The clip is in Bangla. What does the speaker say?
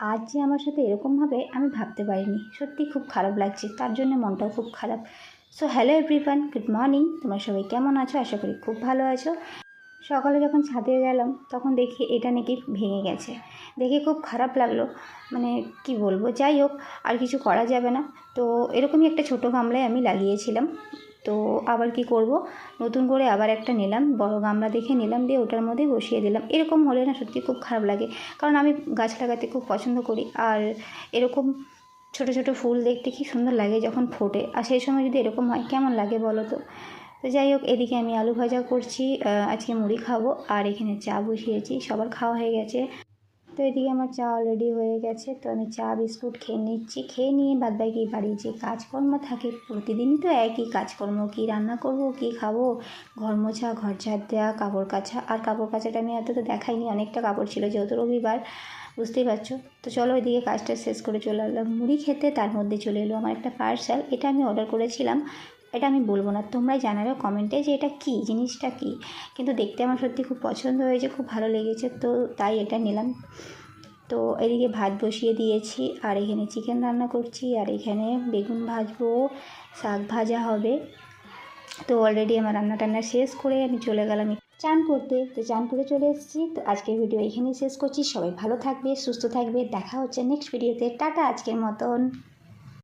আজ যে আমার সাথে এরকম হবে আমি ভাবতে পারিনি। সত্যি খুব খারাপ লাগছে, তার জন্য মনটাও খুব খারাপ। So hello everyone, good morning. তোমরা সবাই কেমন আছো? আশা করি খুব ভালো আছো। সকালে যখন ছাদে গেলাম তখন দেখি এটা নাকি ভেঙে গেছে। দেখে খুব খারাপ লাগলো, মানে কি বলবো। যাই হোক, আর কিছু করা যাবে না। তো এরকমই একটা ছোটো গামলায় আমি লাগিয়েছিলাম। তো আবার কি করব, নতুন করে আবার একটা নিলাম, বড় গামলা দেখে নিলাম, দিয়ে ওটার মধ্যেই বসিয়ে দিলাম। এরকম হলে না সত্যি খুব খারাপ লাগে, কারণ আমি গাছ লাগাতে খুব পছন্দ করি। আর এরকম ছোট ছোট ফুল দেখতে কি সুন্দর লাগে যখন ফোটে, আর সেই সময় যদি এরকম হয় কেমন লাগে বলো তো। তো যাই হোক, এদিকে আমি আলু ভাজা করছি, আজকে মুড়ি খাবো। আর এখানে চা বসিয়েছি, সবার খাওয়া হয়ে গেছে। তো এদিকে আমার চা অলরেডি হয়ে গেছে, তো আমি চা বিস্কুট খেয়ে নিচ্ছি। খেয়ে নিয়ে বাদবাকি বাড়ির যে কাজকর্ম থাকে, প্রতিদিনই তো একই কাজকর্ম, কী রান্না করব, কী খাবো, ঘর মোছা, ঘর ঝাড় দেওয়া, কাপড় কাচা। আর কাপড় কাচাটা আমি এত তো দেখাইনি, অনেকটা কাপড় ছিল যেহেতু রবিবার, বুঝতেই পারছো। তো চলো ওইদিকে কাজটা শেষ করে চলে এলাম মুড়ি খেতে। তার মধ্যে চলে এলো আমার একটা পার্সেল। এটা আমি অর্ডার করেছিলাম, এটা আমি বলবো না, তোমরাই জানাবে কমেন্টে যে এটা কী, জিনিসটা কী। কিন্তু দেখতে আমার সত্যি খুব পছন্দ হয়েছে, খুব ভালো লেগেছে, তো তাই এটা নিলাম। তো এদিকে ভাত বসিয়ে দিয়েছি, আর এখানে চিকেন রান্না করছি, আর এখানে বেগুন ভাজবো, শাক ভাজা হবে। তো অলরেডি আমার রান্না টান্না শেষ করে আমি চলে গেলাম চান করতে। তো চান করে চলে এসেছি। তো আজকের ভিডিও এখানেই শেষ করছি। সবাই ভালো থাকবে, সুস্থ থাকবে, দেখা হচ্ছে নেক্সট ভিডিওতে। টাটা আজকের মতন।